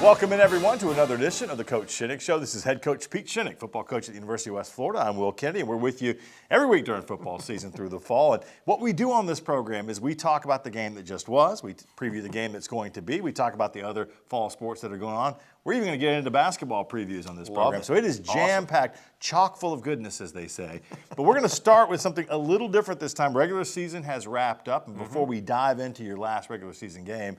Welcome in, everyone, to another edition of the Coach Shinnick Show. This is head coach Pete Shinnick, football coach at the University of West Florida. I'm Will Kennedy, and we're with you every week during football season through the fall. And what we do on this program is we talk about the game that just was. We preview the game that's going to be. We talk about the other fall sports that are going on. We're even going to get into basketball previews on this program. So it is jam-packed, chock full of goodness, as they say. But we're going to start with something a little different this time. Regular season has wrapped up, and before we dive into your last regular season game,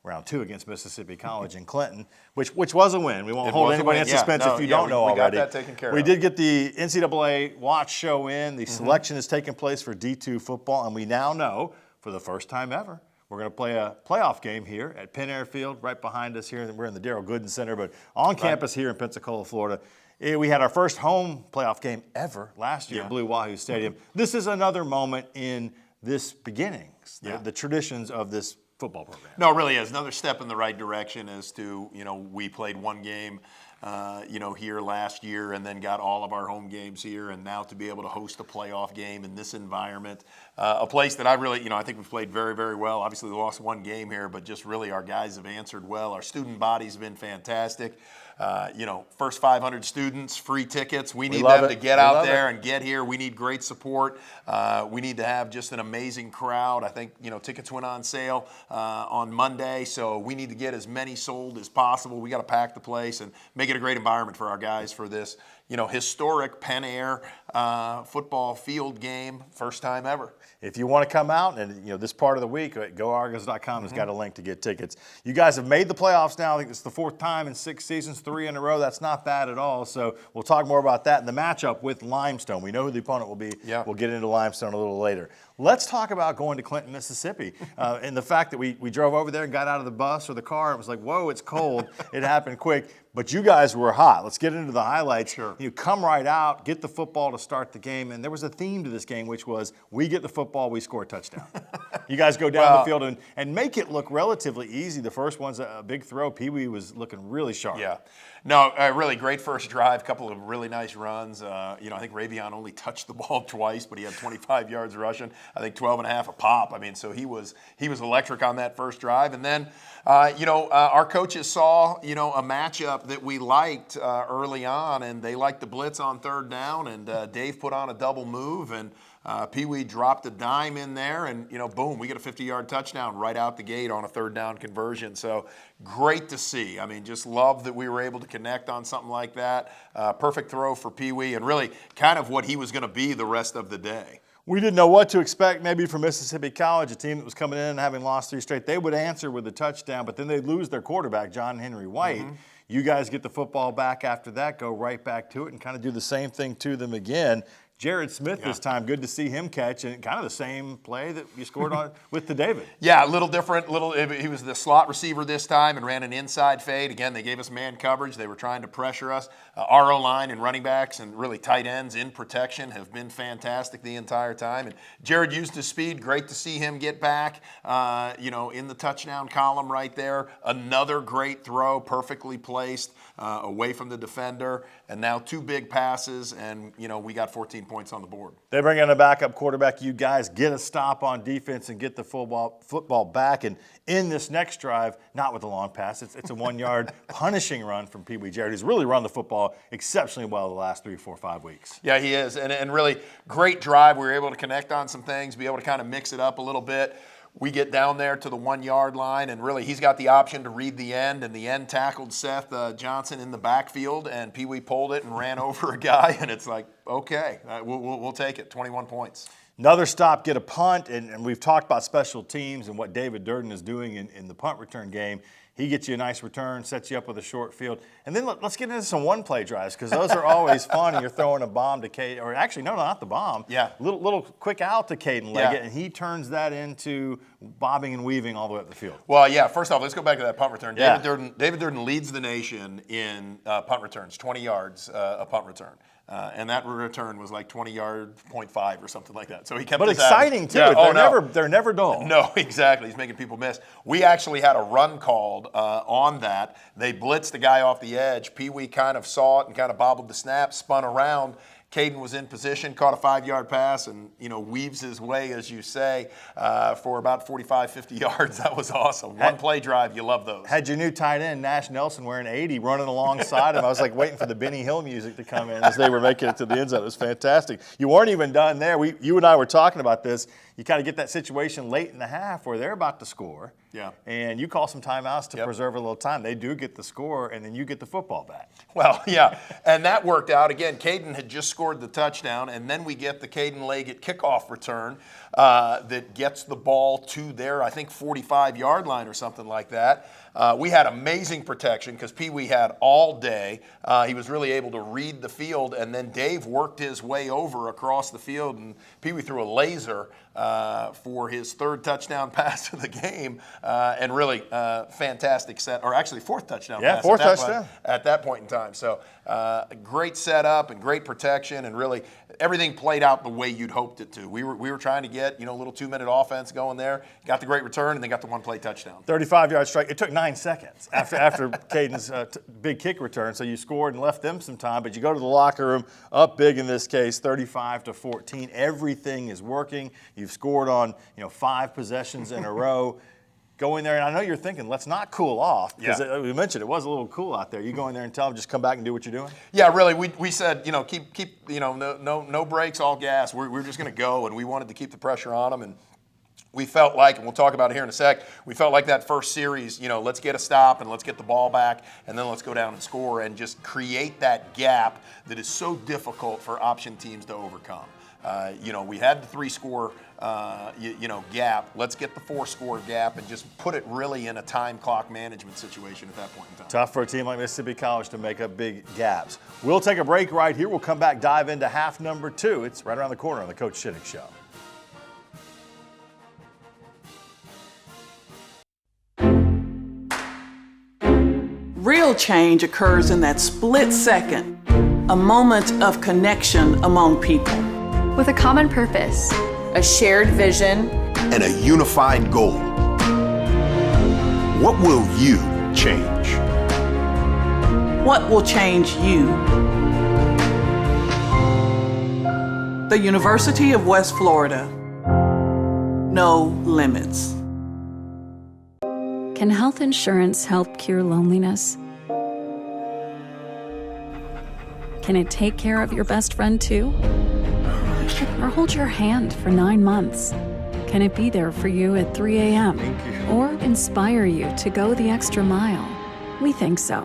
round 2 against Mississippi College in Clinton, which was a win. We won't hold anybody in suspense if you don't know already. We got that taken care of. We did get the NCAA watch show in. The selection has taken place for D2 football, and we now know, for the first time ever, we're going to play a playoff game here at Penn Air Field, right behind us here. We're in the Darrell Gooden Center, but on campus here in Pensacola, Florida. We had our first home playoff game ever last year at Blue Wahoo Stadium. This is another moment in this beginnings, the traditions of this football program. No, it really is. Another step in the right direction as to, we played one game, here last year and then got all of our home games here. And now to be able to host a playoff game in this environment, a place that I really, I think we've played very, very well. Obviously, we lost one game here, but just really our guys have answered well. Our student body's have been fantastic. First 500 students, free tickets. We need them to get out there and get here. We need great support. We need to have just an amazing crowd. I think, tickets went on sale on Monday, so we need to get as many sold as possible. We got to pack the place and make it a great environment for our guys for this, historic Penn Air football field game, first time ever. If you want to come out, and this part of the week, goargos.com has got a link to get tickets. You guys have made the playoffs now. I think it's the 4th time in 6 seasons, 3 in a row. That's not bad at all. So we'll talk more about that in the matchup with Limestone. We know who the opponent will be. Yeah. We'll get into Limestone a little later. Let's talk about going to Clinton, Mississippi, and the fact that we drove over there and got out of the bus or the car. It was like, whoa, it's cold. It happened quick. But you guys were hot. Let's get into the highlights. Sure. You come right out, get the football to start the game, and there was a theme to this game, which was we get the football, we score a touchdown. You guys go down the field and make it look relatively easy. The first one's a big throw. Pee Wee was looking really sharp. Yeah. No, really great first drive, couple of really nice runs. I think Ravion only touched the ball twice, but he had 25 yards rushing. I think 12 and a half a pop. I mean, so he was electric on that first drive. And then, our coaches saw, a matchup that we liked early on, and they liked the blitz on third down, and Dave put on a double move, and Pee Wee dropped a dime in there, and boom, we get a 50-yard touchdown right out the gate on a third down conversion. So great to see. I mean, just love that we were able to connect on something like that. Perfect throw for Pee Wee, and really kind of what he was going to be the rest of the day. We didn't know what to expect maybe from Mississippi College, a team that was coming in and having lost 3 straight. They would answer with a touchdown, but then they'd lose their quarterback, John Henry White. You guys get the football back after that, go right back to it, and kind of do the same thing to them again. Jared Smith this time, good to see him catch, and kind of the same play that you scored on with to David. Yeah, a little different. He was the slot receiver this time and ran an inside fade. Again, they gave us man coverage. They were trying to pressure us. Our O-line and running backs and really tight ends in protection have been fantastic the entire time. And Jared used his speed. Great to see him get back, in the touchdown column right there. Another great throw, perfectly placed away from the defender. And now 2 big passes, and, we got 14 points on the board. They bring in a backup quarterback. You guys get a stop on defense and get the football back. And in this next drive, not with a long pass, it's a 1-yard punishing run from Pee Wee Jared, who's really run the football exceptionally well the last 3, 4, 5 weeks. Yeah, he is. And really great drive. We were able to connect on some things, be able to kind of mix it up a little bit. We get down there to the 1-yard line, and really he's got the option to read the end, and the end tackled Seth Johnson in the backfield, and Pee Wee pulled it and ran over a guy, and it's like, okay, we'll take it, 21 points. Another stop, get a punt, and we've talked about special teams and what David Durden is doing in the punt return game. He gets you a nice return, sets you up with a short field. And then let's get into some one-play drives, because those are always fun, and you're throwing a bomb to Caden, or actually, no, not the bomb. Yeah. Little quick out to Caden Leggett, and he turns that into bobbing and weaving all the way up the field. Well, yeah, first off, let's go back to that punt return. David Durden leads the nation in punt returns, 20 yards a punt return. And that return was like 20-yard.5 or something like that. So he kept. But exciting too. Yeah, they're never dull. No, exactly. He's making people miss. We actually had a run called on that. They blitzed the guy off the edge. Pee Wee kind of saw it and kind of bobbled the snap, spun around, Caden was in position, caught a 5-yard pass, and weaves his way, as you say, for about 45, 50 yards. That was awesome. One play drive, you love those. Had your new tight end, Nash Nelson, wearing 80, running alongside him. I was like waiting for the Benny Hill music to come in as they were making it to the end zone. It was fantastic. You weren't even done there. You and I were talking about this. You kind of get that situation late in the half where they're about to score. Yeah. And you call some timeouts to preserve a little time. They do get the score, and then you get the football back. Well, yeah, and that worked out. Again, Caden had just scored the touchdown, and then we get the Caden Leggett kickoff return that gets the ball to their, I think, 45-yard line or something like that. We had amazing protection because Pee Wee had all day. He was really able to read the field, and then Dave worked his way over across the field, and Pee Wee threw a laser for his third touchdown pass of the game, and really fantastic set, or actually fourth touchdown pass. Fourth touchdown. At that point in time. So great setup and great protection, and really everything played out the way you'd hoped it to. We were trying to get a little 2-minute offense going there, got the great return, and then got the one-play touchdown. 35-yard strike. It took 9 seconds after Caden's big kick return, so you scored and left them some time, but you go to the locker room, up big in this case, 35-14. Everything is working. You've scored on 5 possessions in a row. Go in there, and I know you're thinking, let's not cool off, because we mentioned it was a little cool out there. You go in there and tell them, just come back and do what you're doing? Yeah, really. We said, keep no brakes, all gas. We're just going to go, and we wanted to keep the pressure on them, and we felt like, and we'll talk about it here in a sec, we felt like that first series, let's get a stop and let's get the ball back, and then let's go down and score and just create that gap that is so difficult for option teams to overcome. We had the 3-score, gap. Let's get the 4-score gap and just put it really in a time clock management situation at that point in time. Tough for a team like Mississippi College to make up big gaps. We'll take a break right here. We'll come back, dive into half number 2. It's right around the corner on the Coach Shinnick Show. Real change occurs in that split second, a moment of connection among people. With a common purpose, a shared vision, and a unified goal. What will you change? What will change you? The University of West Florida. No limits. Can health insurance help cure loneliness? Can it take care of your best friend too? Or hold your hand for 9 months? Can it be there for you at 3 a.m.? Or inspire you to go the extra mile? We think so,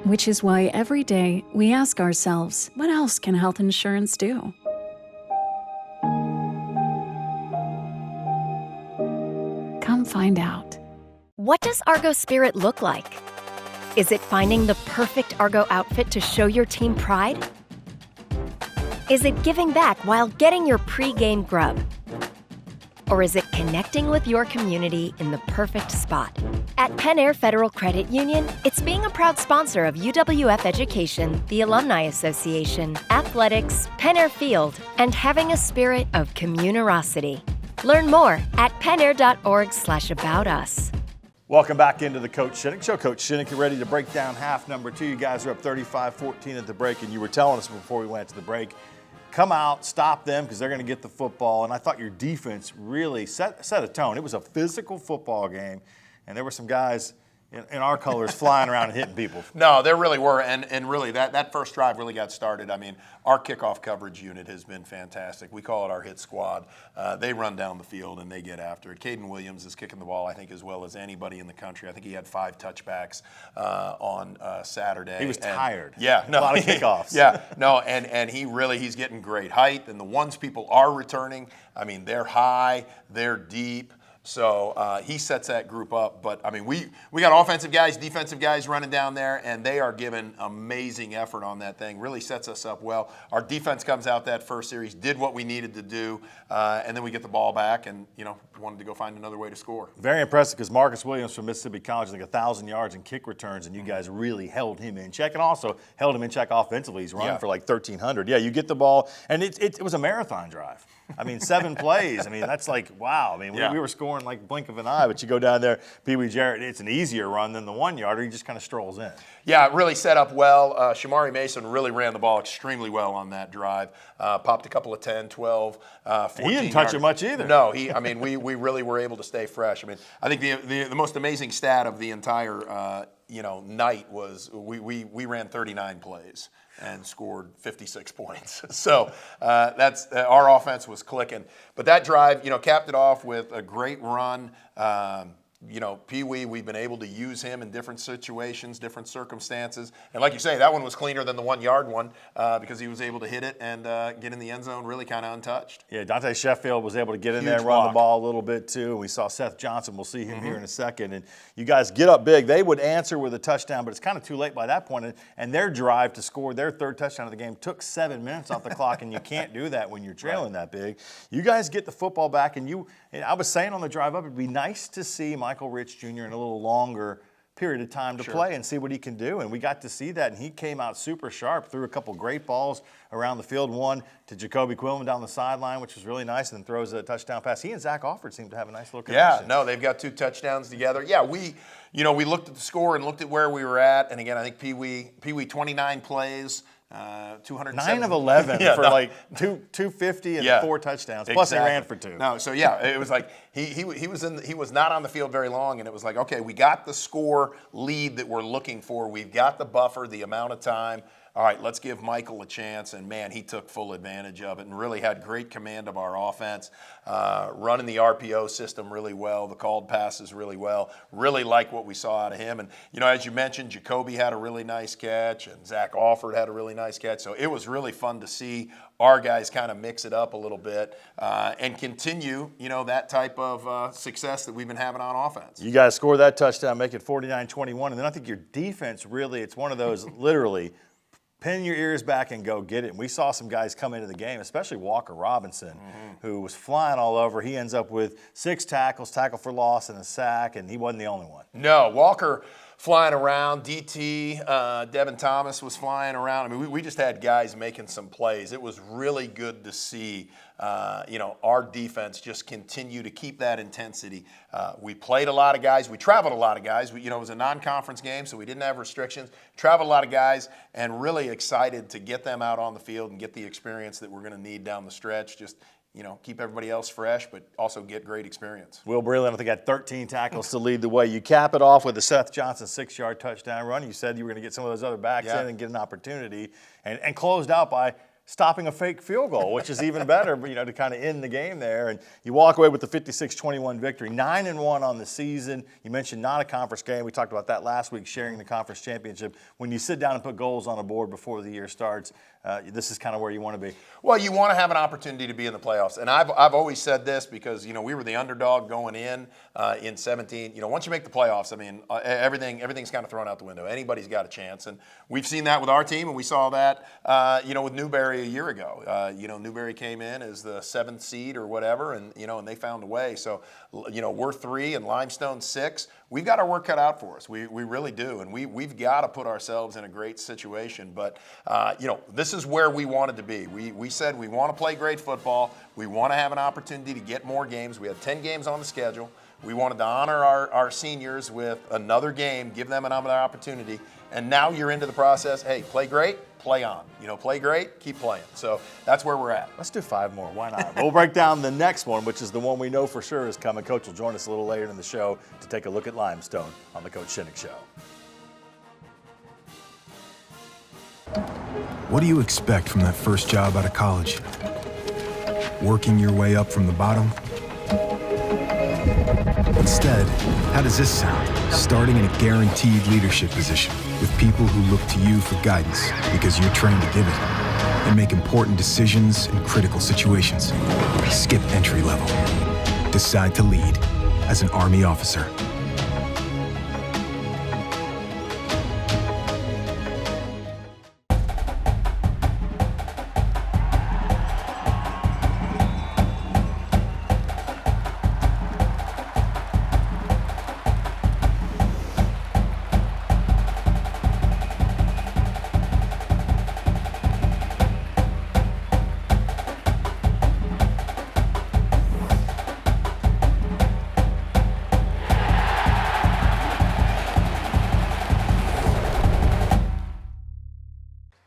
which is why every day we ask ourselves, what else can health insurance do? Come find out. What does Argos Spirit look like? Is it finding the perfect Argo outfit to show your team pride? Is it giving back while getting your pre-game grub? Or is it connecting with your community in the perfect spot? At Penn Air Federal Credit Union, it's being a proud sponsor of UWF Education, the Alumni Association, athletics, Penn Air Field, and having a spirit of communerosity. Learn more at pennair.org/aboutus. Welcome back into the Coach Shinnick Show. Coach Shinnick, you ready to break down half number 2. You guys are up 35-14 at the break, and you were telling us before we went to the break, come out, stop them, because they're going to get the football. And I thought your defense really set a tone. It was a physical football game, and there were some guys in our colors flying around and hitting people. No, there really were, and really that first drive really got started. I mean, our kickoff coverage unit has been fantastic. We call it our hit squad. They run down the field and they get after it. Caden Williams is kicking the ball, I think, as well as anybody in the country. I think he had 5 touchbacks on Saturday. He was tired. Yeah, no, a lot of kickoffs. Yeah, no, and he's getting great height, and the ones people are returning, I mean, they're high, they're deep. So he sets that group up. But, I mean, we got offensive guys, defensive guys running down there, and they are giving amazing effort on that thing. Really sets us up well. Our defense comes out that first series, did what we needed to do, and then we get the ball back and, wanted to go find another way to score. Very impressive because Marcus Williams from Mississippi College, I think 1,000 yards and kick returns, and you guys really held him in check and also held him in check offensively. He's running for like 1,300. Yeah, you get the ball, and it was a marathon drive. I mean, 7 plays. I mean, that's like, wow. I mean, we were scoring scoring like blink of an eye, but you go down there, Pee Wee Jarrett, it's an easier run than the 1 yarder. He just kind of strolls in. Yeah, it really set up well. Shamari Mason really ran the ball extremely well on that drive. Popped a couple of 10, 12, 14 He didn't touch it much either. No, we really were able to stay fresh. I mean, I think the most amazing stat of the entire night was we ran 39 plays and scored 56 points. So that's our offense was clicking. But that drive, capped it off with a great run. Pee Wee, we've been able to use him in different situations, different circumstances. And like you say, that one was cleaner than the 1 yard one because he was able to hit it and get in the end zone really kind of untouched. Yeah, Dante Sheffield was able to get in there and Huge run block. the ball a little bit too. And we saw Seth Johnson. We'll see him here in a second. And you guys get up big. They would answer with a touchdown, but it's kind of too late by that point. And their drive to score their third touchdown of the game took 7 minutes off the clock, and you can't do that when you're trailing that big. You guys get the football back, and I was saying on the drive up, it'd be nice to see Michael Rich Jr. in a little longer period of time to play and see what he can do. And we got to see that, and he came out super sharp, threw a couple great balls around the field, one to Jacoby Quillen down the sideline, which was really nice, and then throws a touchdown pass. He and Zach Offord seem to have a nice little connection. Yeah, no, they've got 2 touchdowns together. Yeah, we looked at the score and looked at where we were at, and again, I think Pee Wee 29 plays, 207. 9 of 11 for like 250 and 4 touchdowns. Plus he ran for 2. No, so yeah, it was like he was not on the field very long, and it was like, okay, we got the score lead that we're looking for. We've got the buffer, the amount of time. All right, let's give Michael a chance. And, man, he took full advantage of it and really had great command of our offense, running the RPO system really well, the called passes really well. Really like what we saw out of him. And, as you mentioned, Jacoby had a really nice catch, and Zach Offord had a really nice catch. So it was really fun to see our guys kind of mix it up a little bit and continue, that type of success that we've been having on offense. You guys score that touchdown, make it 49-21. And then I think your defense really, it's one of those literally – pin your ears back and go get it. And we saw some guys come into the game, especially Walker Robinson, who was flying all over. He ends up with 6 tackles, tackle for loss, and a sack, and he wasn't the only one. No, Walker flying around. DT, Devin Thomas was flying around. I mean, we just had guys making some plays. It was really good to see, our defense just continue to keep that intensity. We played a lot of guys. We traveled a lot of guys. It was a non-conference game, so we didn't have restrictions. Traveled a lot of guys, and really excited to get them out on the field and get the experience that we're going to need down the stretch. Just keep everybody else fresh, but also get great experience. Will Breland, I think, had 13 tackles to lead the way. You cap it off with a Seth Johnson 6-yard touchdown run. You said you were going to get some of those other backs in and get an opportunity, and closed out by stopping a fake field goal, which is even better, to kind of end the game there. And you walk away with the 56-21 victory, 9-1 on the season. You mentioned not a conference game. We talked about that last week, sharing the conference championship. When you sit down and put goals on a board before the year starts, this is kind of where you want to be. Well, you want to have an opportunity to be in the playoffs. And I've always said this because, we were the underdog going in 17. Once you make the playoffs, I mean, everything's kind of thrown out the window. Anybody's got a chance. And we've seen that with our team, and we saw that, with Newberry a year ago. Newberry came in as the 7th seed or whatever, and, and they found a way. So, we're 3 and Limestone 6. We've got our work cut out for us. We really do. And we've got to put ourselves in a great situation. But, this is where we wanted to be. We said we want to play great football. We want to have an opportunity to get more games. We had 10 games on the schedule. We wanted to honor our seniors with another game, give them another opportunity. And now you're into the process. Hey, play great, play on. Play great, keep playing. So that's where we're at. Let's do 5 more. Why not? We'll break down the next one, which is the one we know for sure is coming. Coach will join us a little later in the show to take a look at Limestone on the Coach Shinnick Show. What do you expect from that first job out of college? Working your way up from the bottom? Instead, how does this sound? Starting in a guaranteed leadership position with people who look to you for guidance because you're trained to give it and make important decisions in critical situations. Skip entry level. Decide to lead as an Army officer.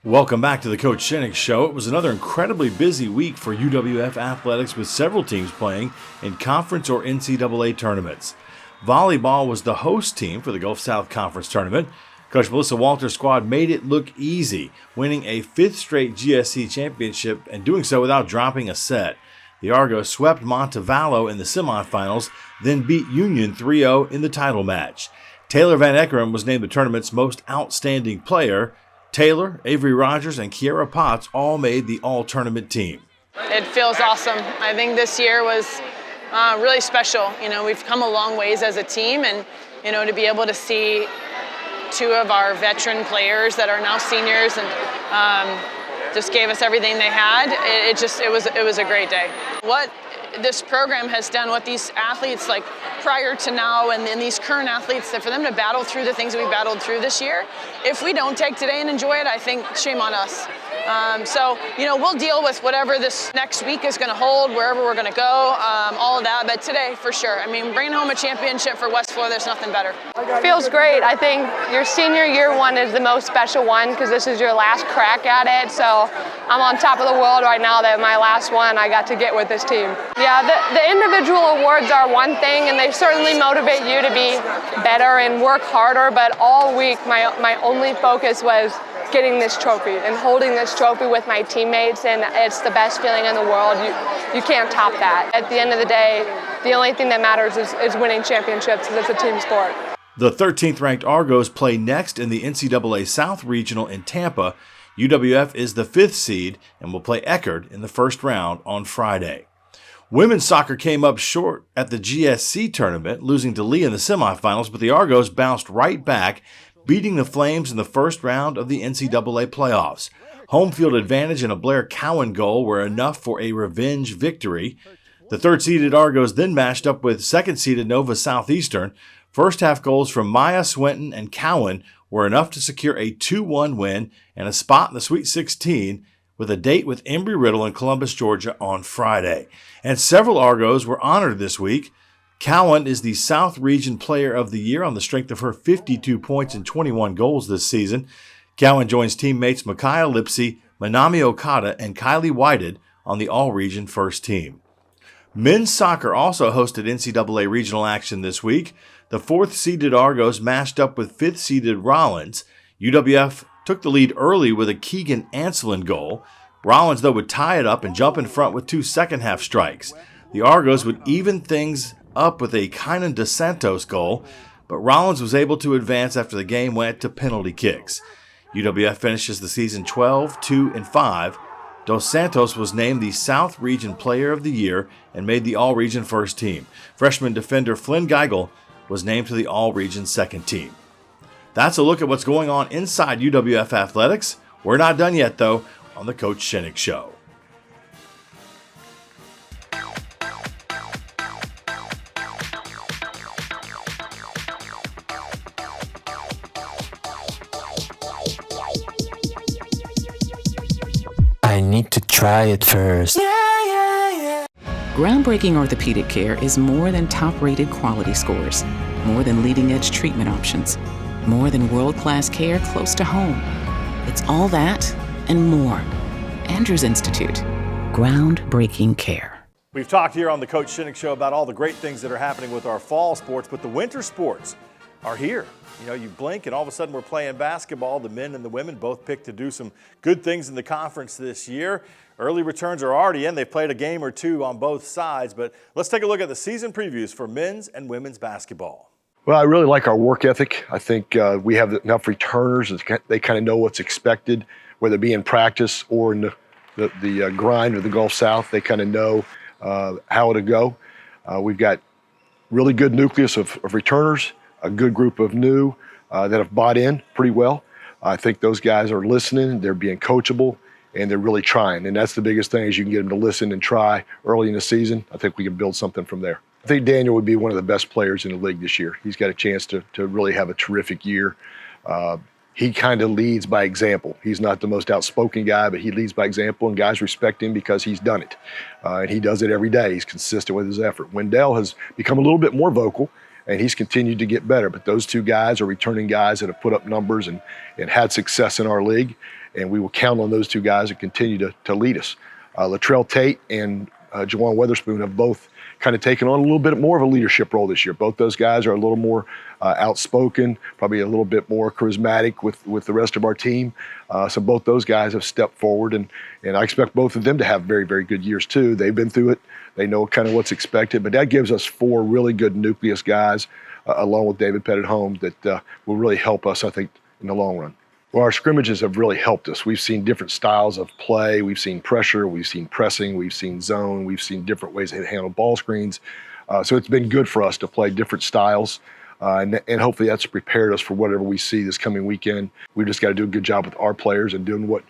Welcome back to the Coach Shinnick Show. It was another incredibly busy week for UWF athletics with several teams playing in conference or NCAA tournaments. Volleyball was the host team for the Gulf South Conference Tournament. Coach Melissa Walter's squad made it look easy, winning a 5th straight GSC championship and doing so without dropping a set. The Argos swept Montevallo in the semifinals, then beat Union 3-0 in the title match. Taylor Van Eckeren was named the tournament's most outstanding player. Taylor, Avery Rogers, and Kiera Potts all made the all-tournament team. It feels awesome. I think this year was really special. You know, we've come a long ways as a team, and, you know, to be able to see 2 of our veteran players that are now seniors and just gave us everything they had. It was a great day. What this program has done, what these athletes like prior to now and then these current athletes, that for them to battle through the things we battled through this year, if we don't take today and enjoy it, I think shame on us. So, you know, we'll deal with whatever this next week is going to hold, wherever we're going to go, all of that. But today, for sure. I mean, bringing home a championship for West Florida, there's nothing better. Feels great. I think your senior year one is the most special one because this is your last crack at it. So I'm on top of the world right now that my last one I got to get with this team. Yeah, the individual awards are one thing, and they certainly motivate you to be better and work harder. But all week, my only focus was getting this trophy and holding this trophy with my teammates, and it's the best feeling in the world. You can't top that. At the end of the day, the only thing that matters is winning championships because it's a team sport. The 13th ranked Argos play next in the NCAA South Regional in Tampa. UWF is the 5th seed and will play Eckerd in the first round on Friday. Women's soccer came up short at the GSC tournament, losing to Lee in the semifinals, but the Argos bounced right back, beating the Flames in the first round of the NCAA playoffs. Home field advantage and a Blair Cowan goal were enough for a revenge victory. The 3rd-seeded Argos then matched up with 2nd-seeded Nova Southeastern. First-half goals from Maya Swinton and Cowan were enough to secure a 2-1 win and a spot in the Sweet 16, with a date with Embry-Riddle in Columbus, Georgia on Friday. And several Argos were honored this week. Cowan is the South Region Player of the Year on the strength of her 52 points and 21 goals this season. Cowan joins teammates Micaiah Lipsy, Manami Okada, and Kylie Whited on the All-Region First Team. Men's soccer also hosted NCAA regional action this week. The 4th-seeded Argos matched up with 5th-seeded Rollins. UWF took the lead early with a Keegan Anselin goal. Rollins, though, would tie it up and jump in front with 2 second-half strikes. The Argos would even things up with a Kynan Dos Santos goal, but Rollins was able to advance after the game went to penalty kicks. UWF finishes the season 12-2-5. Dos Santos was named the South Region Player of the Year and made the All-Region First Team. Freshman defender Flynn Geigel was named to the All-Region Second Team. That's a look at what's going on inside UWF athletics. We're not done yet, though, on the Coach Shinnick Show. I need to try it first. Groundbreaking orthopedic care is more than top-rated quality scores, more than leading-edge treatment options, more than world-class care close to home. It's all that and more. Andrews Institute. Groundbreaking care. We've talked here on the Coach Shinnick Show about all the great things that are happening with our fall sports, but the winter sports are here. You know, you blink and all of a sudden we're playing basketball. The men and the women both picked to do some good things in the conference this year. Early returns are already in. They've played a game or two on both sides, but let's take a look at the season previews for men's and women's basketball. Well, I really like our work ethic. I think we have enough returners. They kind of know what's expected, whether it be in practice or in the grind of the Gulf South. They kind of know how it'll go. We've got really good nucleus of returners, a good group of new that have bought in pretty well. I think those guys are listening, they're being coachable, and they're really trying. And that's the biggest thing, is you can get them to listen and try early in the season. I think we can build something from there. I think Daniel would be one of the best players in the league this year. He's got a chance to really have a terrific year. He kind of leads by example. He's not the most outspoken guy, but he leads by example, and guys respect him because he's done it. And he does it every day. He's consistent with his effort. Wendell has become a little bit more vocal, and he's continued to get better. But those two guys are returning guys that have put up numbers and had success in our league. and we will count on those two guys to continue to lead us. Latrell Tate and Jawan Weatherspoon have both kind of taken on a little bit more of a leadership role this year. Both those guys are a little more outspoken, probably a little bit more charismatic with the rest of our team. So both those guys have stepped forward, and I expect both of them to have very, very good years too. They've been through it. They know kind of what's expected, but that gives us 4 really good nucleus guys, along with David Pettit-Holmes, that will really help us, I think, in the long run. Well, our scrimmages have really helped us. We've seen different styles of play. We've seen pressure. We've seen pressing. We've seen zone. We've seen different ways to handle ball screens. So it's been good for us to play different styles, and hopefully that's prepared us for whatever we see this coming weekend. We've just got to do a good job with our players and doing what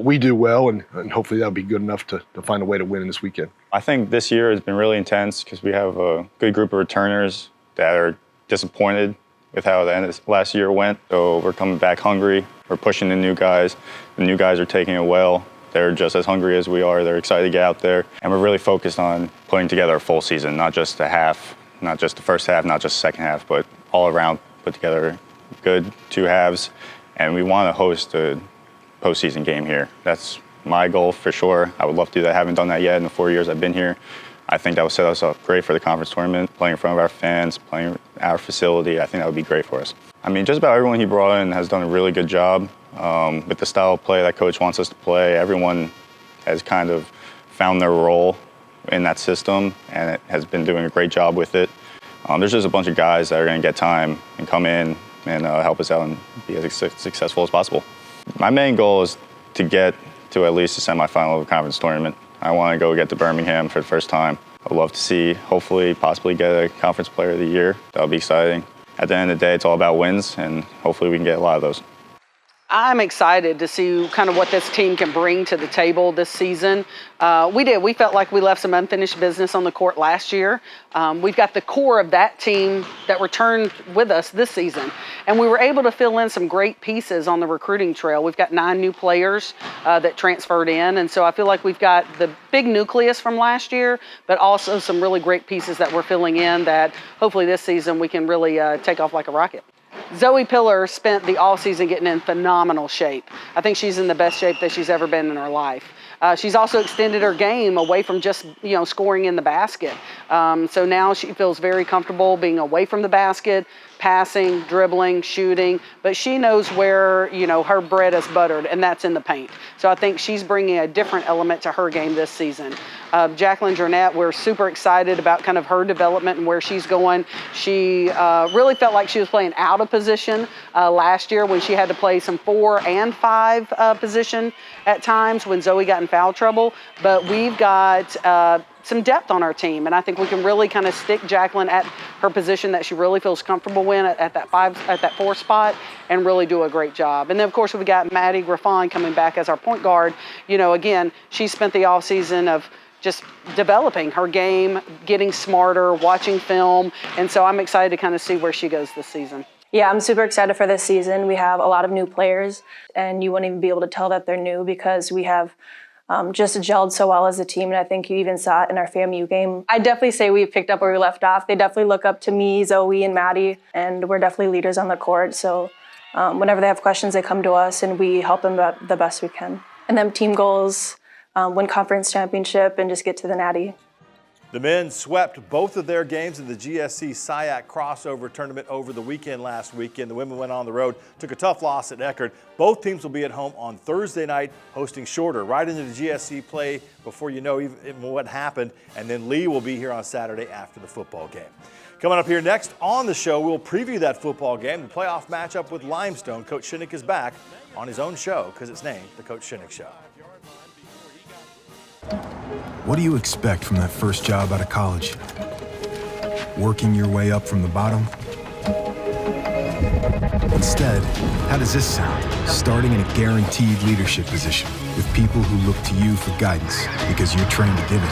we do well, and hopefully that'll be good enough to find a way to win in this weekend. I think this year has been really intense because we have a good group of returners that are disappointed with how the end of last year went. So we're coming back hungry. We're pushing the new guys. The new guys are taking it well. They're just as hungry as we are. They're excited to get out there. And we're really focused on putting together a full season, not just a half, not just the first half, not just the second half, but all around put together good 2 halves. And we want to host a postseason game here. That's my goal for sure. I would love to do that. I haven't done that yet in the 4 years I've been here. I think that would set us up great for the conference tournament, playing in front of our fans, playing our facility. I think that would be great for us. I mean, just about everyone he brought in has done a really good job with the style of play that Coach wants us to play. Everyone has kind of found their role in that system, and it has been doing a great job with it. There's just a bunch of guys that are going to get time and come in and help us out and be as successful as possible. My main goal is to get to at least the semifinal of the conference tournament. I want to go get to Birmingham for the first time. I'd love to see, hopefully, possibly get a Conference Player of the Year. That would be exciting. At the end of the day, it's all about wins, and hopefully we can get a lot of those. I'm excited to see kind of what this team can bring to the table this season. We felt like we left some unfinished business on the court last year. We've got the core of that team that returned with us this season. And we were able to fill in some great pieces on the recruiting trail. We've got 9 new players that transferred in. And so I feel like we've got the big nucleus from last year, but also some really great pieces that we're filling in that hopefully this season we can really take off like a rocket. Zoe Pillar spent the offseason getting in phenomenal shape. I think she's in the best shape that she's ever been in her life. She's also extended her game away from just, scoring in the basket. So now she feels very comfortable being away from the basket, passing, dribbling, shooting, but she knows where, her bread is buttered, and that's in the paint. So I think she's bringing a different element to her game this season. Jacqueline Jernette, we're super excited about kind of her development and where she's going. She really felt like she was playing out of position last year when she had to play some 4 and 5 position at times when Zoe got in foul trouble. But we've got some depth on our team, and I think we can really kind of stick Jacqueline at her position that she really feels comfortable in at that 4 spot, and really do a great job. And then of course we've got Maddie Griffon coming back as our point guard. Again, she spent the off season of just developing her game, getting smarter, watching film, and so I'm excited to kind of see where she goes this season. Yeah, I'm super excited for this season. We have a lot of new players, and you wouldn't even be able to tell that they're new because we have just gelled so well as a team, and I think you even saw it in our FAMU game. I definitely say we picked up where we left off. They definitely look up to me, Zoe, and Maddie, and we're definitely leaders on the court. So whenever they have questions, they come to us, and we help them the best we can. And then team goals, win conference championship, and just get to the Natty. The men swept both of their games in the GSC SIAC crossover tournament over the weekend last weekend. The women went on the road, took a tough loss at Eckerd. Both teams will be at home on Thursday night, hosting Shorter right into the GSC play before you know even what happened. And then Lee will be here on Saturday after the football game. Coming up here next on the show, we'll preview that football game, the playoff matchup with Limestone. Coach Shinnick is back on his own show because it's named the Coach Shinnick Show. What do you expect from that first job out of college? Working your way up from the bottom? Instead, how does this sound? Starting in a guaranteed leadership position with people who look to you for guidance because you're trained to give it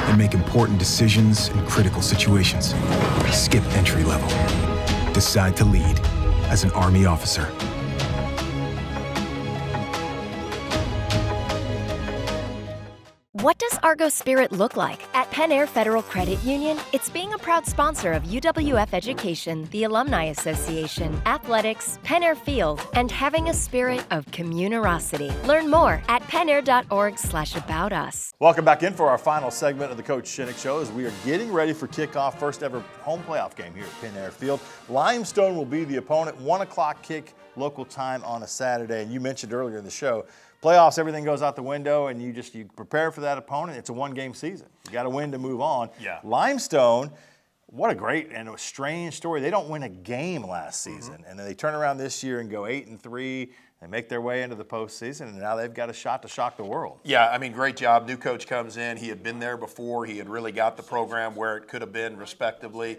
and make important decisions in critical situations. Skip entry level. Decide to lead as an Army officer. What does Argos Spirit look like? At Penn Air Federal Credit Union, it's being a proud sponsor of UWF Education, the Alumni Association, athletics, Penn Air Field, and having a spirit of communarosity. Learn more at pennair.org/about us. Welcome back in for our final segment of the Coach Shinnick Show as we are getting ready for kickoff, first ever home playoff game here at Penn Air Field. Limestone will be the opponent, 1 o'clock kick local time on a Saturday. And you mentioned earlier in the show, playoffs, everything goes out the window, and you prepare for that opponent. It's a one-game season. You got to win to move on. Yeah. Limestone, what a great and a strange story. They don't win a game last season, and then they turn around this year and go 8-3. They make their way into the postseason, and now they've got a shot to shock the world. Yeah, I mean, great job. New coach comes in. He had been there before. He had really got the program where it could have been, respectively.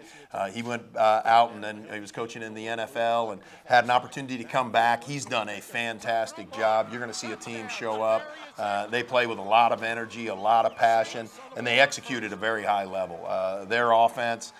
He went out, and then he was coaching in the NFL and had an opportunity to come back. He's done a fantastic job. You're going to see a team show up. They play with a lot of energy, a lot of passion, and they execute at a very high level. Their offense,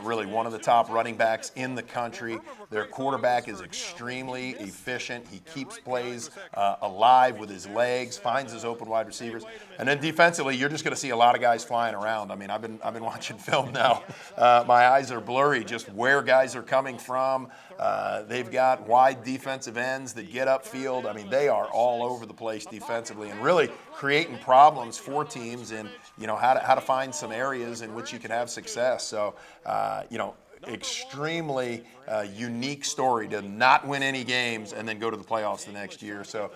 really one of the top running backs in the country. Their quarterback is extremely efficient. He keeps plays alive with his legs, finds his open wide receivers, and then defensively, you're just going to see a lot of guys flying around. I mean, I've been watching film now. My eyes are blurry, just where guys are coming from. They've got wide defensive ends that get upfield. I mean, they are all over the place defensively and really creating problems for teams in how to find some areas in which you can have success. So, extremely unique story to not win any games and then go to the playoffs the next year. So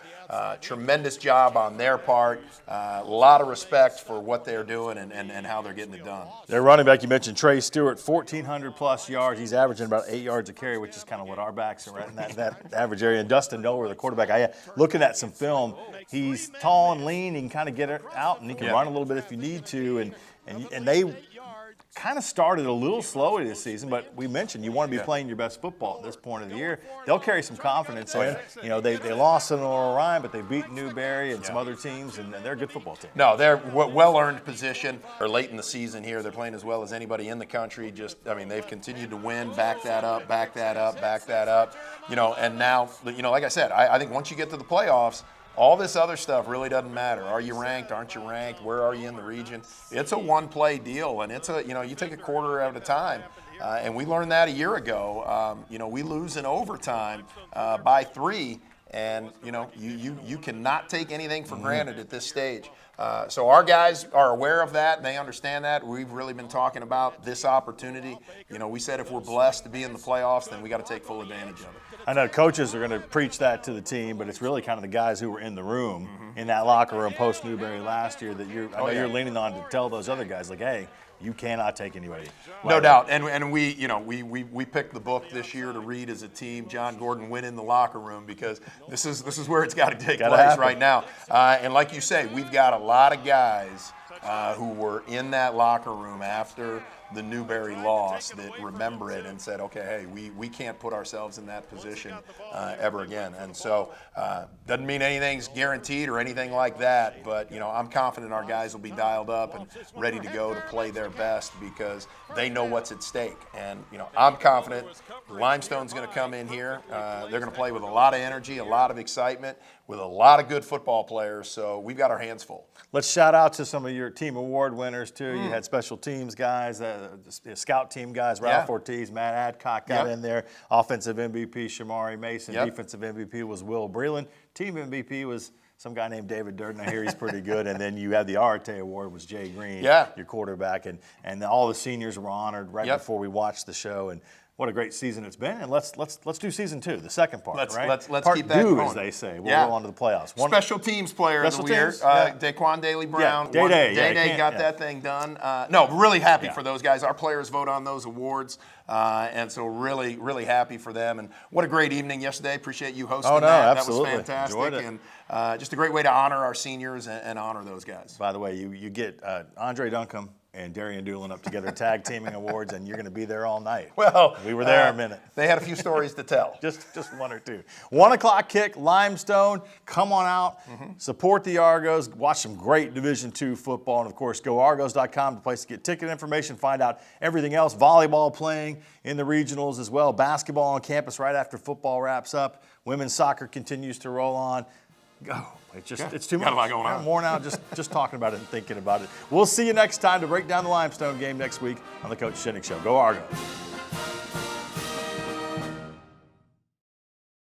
tremendous job on their part. A lot of respect for what they're doing and how they're getting it done. Their running back, you mentioned Trey Stewart, 1,400-plus yards. He's averaging about 8 yards a carry, which is kind of what our backs are at in that average area. And Dustin Noller, the quarterback, looking at some film, he's tall and lean. He can kind of get it out, and he can run a little bit if you need to. And they kind of started a little slowly this season, but we mentioned you want to be playing your best football at this point of the year. They'll carry some confidence in. They lost in Orion, but they beat Newberry and some other teams, and they're a good football team. No, they're well-earned position. They're late in the season here. They're playing as well as anybody in the country. They've continued to win, back that up. And now, like I said, I think once you get to the playoffs, all this other stuff really doesn't matter. Are you ranked? Aren't you ranked? Where are you in the region? It's a one-play deal, and it's you take a quarter at a time. And we learned that a year ago. We lose in overtime by 3, and you cannot take anything for granted at this stage. So our guys are aware of that, and they understand that. We've really been talking about this opportunity. We said if we're blessed to be in the playoffs, then we got to take full advantage of it. I know coaches are going to preach that to the team, but it's really kind of the guys who were in the room in that locker room post Newberry last year that you're leaning on to tell those other guys, like, hey, you cannot take anybody. No doubt, and we picked the book this year to read as a team. John Gordon went in the locker room because this is where it's got to take place right now. And like you say, we've got a lot of guys who were in that locker room after the Newberry loss that remember it and said, okay, hey, we can't put ourselves in that position ever again. And so doesn't mean anything's guaranteed or anything like that, but I'm confident our guys will be dialed up and ready to go to play their best because they know what's at stake. And I'm confident Limestone's going to come in here. They're going to play with a lot of energy, a lot of excitement, with a lot of good football players, so we've got our hands full. Let's shout out to some of your team award winners, too. You had special teams guys, scout team guys, Ralph Ortiz, Matt Adcock got in there. Offensive MVP, Shamari Mason. Defensive MVP was Will Breland. Team MVP was some guy named David Durden. I hear he's pretty good. And then you had the Arte Award was Jay Green, your quarterback. And all the seniors were honored right before we watched the show. And what a great season it's been, and let's do season 2, the second part, right? Let's part keep that due, going. As they say. We'll go on to the playoffs. Special teams player of the year, Daquan Daly Brown. Day got that thing done. Really happy for those guys. Our players vote on those awards, and so really, really happy for them. And what a great evening yesterday. Appreciate you hosting that. Absolutely. That was fantastic. And just a great way to honor our seniors and honor those guys. By the way, you get Andre Duncombe and Darian Doolin up together tag teaming awards, and you're going to be there all night. Well, we were there a minute. They had a few stories to tell. just one or two. 1 o'clock kick, Limestone. Come on out, support the Argos, watch some great Division II football, and of course, go Argos.com, the place to get ticket information, find out everything else. Volleyball playing in the regionals as well. Basketball on campus right after football wraps up. Women's soccer continues to roll on. Oh, it's just Yeah, it's too much. got a lot going on. I'm worn out just talking about it and thinking about it. We'll see you next time to break down the Limestone game next week on the Coach Shinnick Show. Go Argos.